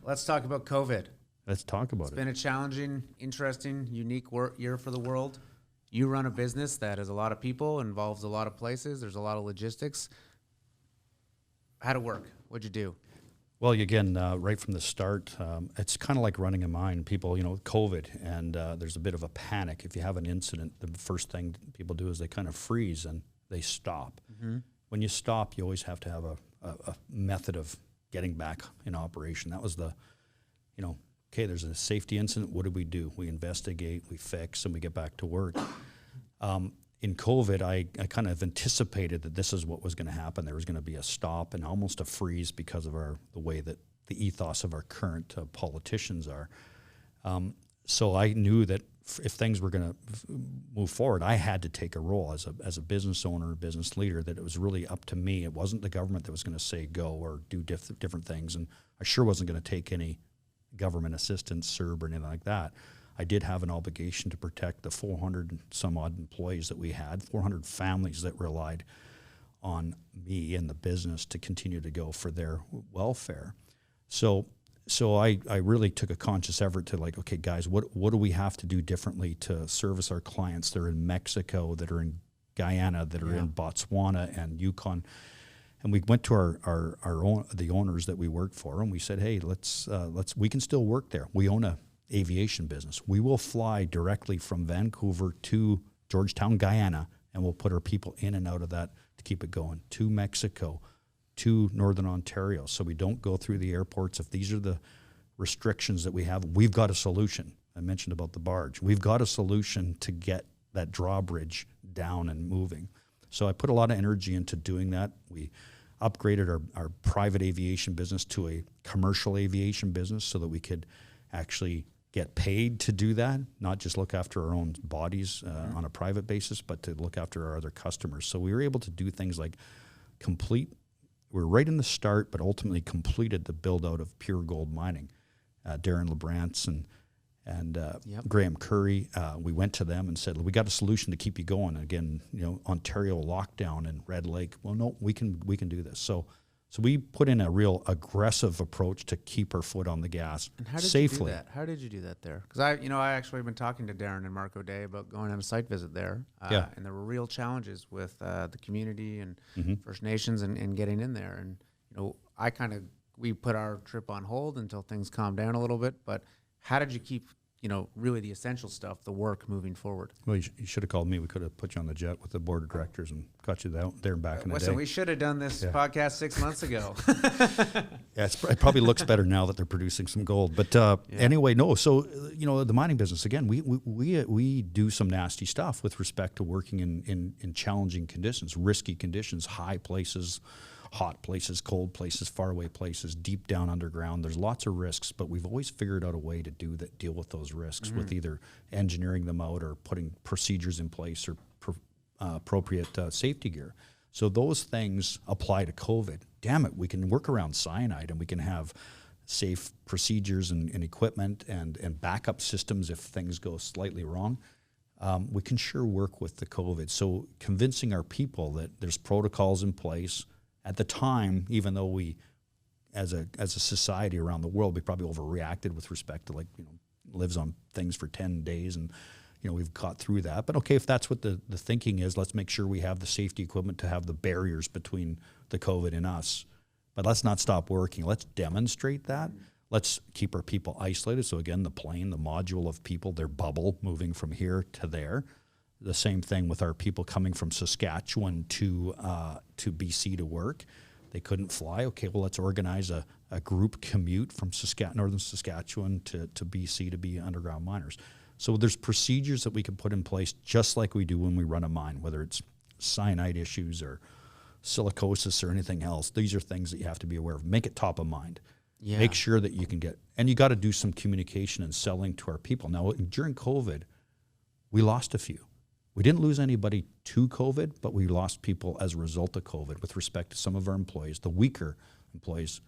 let's talk about COVID. Let's talk about It's been a challenging, interesting, unique year for the world. You run a business that has a lot of people, involves a lot of places. There's a lot of logistics. How'd it work? What'd you do? Well, again, right from the start, it's kind of like running a mine. People, COVID, and there's a bit of a panic. If you have an incident, the first thing people do is they kind of freeze and they stop. Mm-hmm. When you stop, you always have to have a method of getting back in operation. That was okay, there's a safety incident. What do? We investigate, we fix, and we get back to work. In COVID, I kind of anticipated that this is what was going to happen. There was going to be a stop and almost a freeze because of the way that the ethos of our current politicians are. So I knew that if things were going to move forward, I had to take a role as a business owner, business leader, that it was really up to me. It wasn't the government that was going to say go or do different things, and I sure wasn't going to take any government assistance, CERB, or anything like that. I did have an obligation to protect the 400 some odd employees that we had, 400 families that relied on me and the business to continue to go for their welfare. So I really took a conscious effort to okay, guys, what do we have to do differently to service our clients that are in Mexico, that are in Guyana, that are in Botswana and Yukon? And we went to the owners that we work for, and we said, hey, we can still work there. We own a aviation business. We will fly directly from Vancouver to Georgetown, Guyana, and we'll put our people in and out of that to keep it going, to Mexico, to Northern Ontario. So we don't go through the airports. If these are the restrictions that we have, we've got a solution. I mentioned about the barge. We've got a solution to get that drawbridge down and moving. So I put a lot of energy into doing that. We upgraded our private aviation business to a commercial aviation business so that we could actually get paid to do that, not just look after our own bodies on a private basis, but to look after our other customers. So we were able to do things like we're right in the start, but ultimately completed the build out of Pure Gold Mining. Darren LeBrance and Graham Curry, we went to them and said, we got a solution to keep you going. Again, Ontario lockdown and Red Lake. Well, no, we can do this. So we put in a real aggressive approach to keep our foot on the gas and how did safely. You do that? How did you do that there? Because I actually been talking to Darren and Mark O'Day about going on a site visit there. And there were real challenges with the community and First Nations and getting in there. And we put our trip on hold until things calmed down a little bit. But how did you keep really the essential stuff, the work moving forward? Well, you should have called me. We could have put you on the jet with the board of directors and got you there and back in the day. We should have done this podcast 6 months ago. It probably looks better now that they're producing some gold. But anyway, no. So, the mining business, again, we do some nasty stuff with respect to working in challenging conditions, risky conditions, high places, hot places, cold places, faraway places, deep down underground. There's lots of risks, but we've always figured out a way to deal with those risks with either engineering them out or putting procedures in place or appropriate safety gear. So those things apply to COVID. Damn it, we can work around cyanide and we can have safe procedures and equipment and backup systems if things go slightly wrong. We can sure work with the COVID. So convincing our people that there's protocols in place. At the time, even though we, as a society around the world, we probably overreacted with respect to lives on things for 10 days and we've got through that. But okay, if that's what the thinking is, let's make sure we have the safety equipment to have the barriers between the COVID and us. But let's not stop working. Let's demonstrate that. Let's keep our people isolated. So again, the plane, the module of people, their bubble moving from here to there. The same thing with our people coming from Saskatchewan to BC to work. They couldn't fly. Okay, well, let's organize a group commute from northern Saskatchewan to BC to be underground miners. So there's procedures that we can put in place just like we do when we run a mine, whether it's cyanide issues or silicosis or anything else. These are things that you have to be aware of. Make it top of mind. Yeah. Make sure that you can and you got to do some communication and selling to our people. Now, during COVID, we lost a few. We didn't lose anybody to COVID, but we lost people as a result of COVID with respect to some of our employees. The weaker employees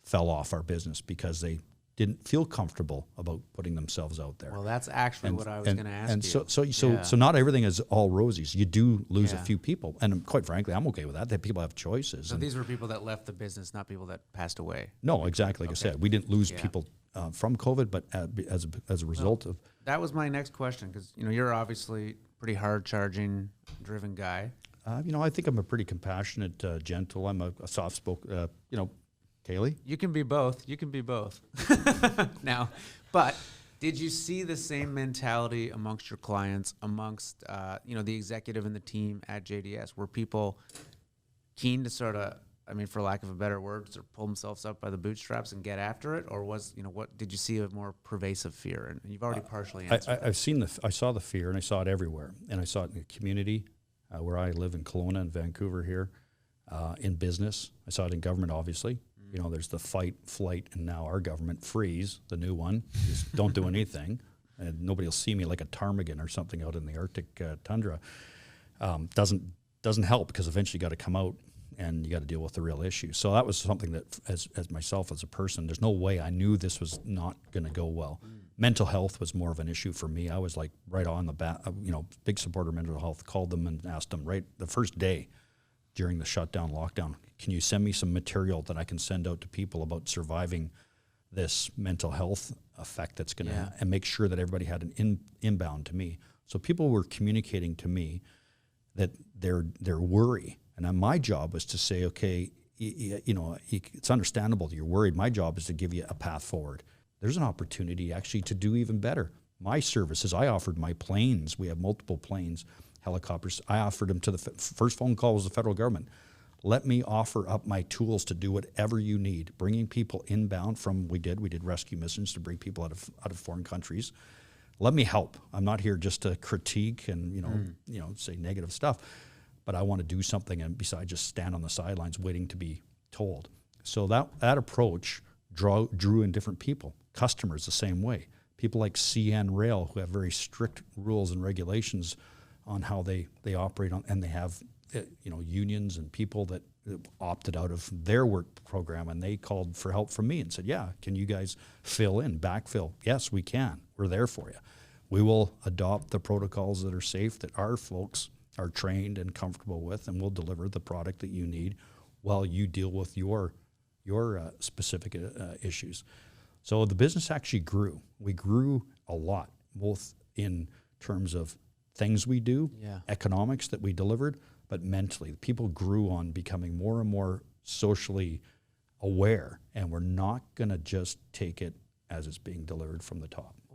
fell off our business because they didn't feel comfortable about putting themselves out there. Well, that's actually what I was going to ask and you. So not everything is all rosies. You do lose a few people, and quite frankly, I'm okay with that. That people have choices. So these were people that left the business, not people that passed away. No, exactly. Like I said, we didn't lose people from COVID, but as a result of that was my next question, because you're obviously pretty hard charging, driven guy. I think I'm a pretty compassionate, gentle. I'm a soft spoken. Kaylee? You can be both. You can be both. Now, but did you see the same mentality amongst your clients, amongst the executive and the team at JDS? Were people keen to sort of, for lack of a better word, sort of pull themselves up by the bootstraps and get after it, or was what did you see a more pervasive fear? And you've already partially answered. I saw the fear, and I saw it everywhere, and I saw it in the community where I live in Kelowna and Vancouver here, in business. I saw it in government, obviously. There's the fight, flight, and now our government freeze, the new one. Just don't do anything, and nobody will see me like a ptarmigan or something out in the Arctic tundra. Doesn't help, because eventually you got to come out and you got to deal with the real issue. So that was something that, as myself as a person, there's no way I knew this was not going to go well. Mental health was more of an issue for me. I was like right on the bat, big supporter of mental health. Called them and asked them right the first day during the shutdown, lockdown, can you send me some material that I can send out to people about surviving this mental health effect that's going to, and make sure that everybody had an inbound to me. So people were communicating to me that their worry, and then my job was to say, okay, it's understandable that you're worried. My job is to give you a path forward. There's an opportunity actually to do even better. My services, I offered my planes. We have multiple planes, helicopters. I offered them to the first phone call was the federal government. Let me offer up my tools to do whatever you need. Bringing people inbound from, we did rescue missions to bring people out of foreign countries. Let me help. I'm not here just to critique and say negative stuff, but I want to do something, and besides just stand on the sidelines waiting to be told. So that approach drew in different people. Customers the same way. People like CN Rail, who have very strict rules and regulations on how they operate on, and they have unions and people that opted out of their work program, and they called for help from me and said, yeah, can you guys backfill? Yes, we can. We're there for you. We will adopt the protocols that are safe, that our folks are trained and comfortable with, and we'll deliver the product that you need while you deal with your specific issues. So the business actually grew. We grew a lot, both in terms of things we do, economics that we delivered, but mentally. People grew on becoming more and more socially aware, and we're not going to just take it as it's being delivered from the top.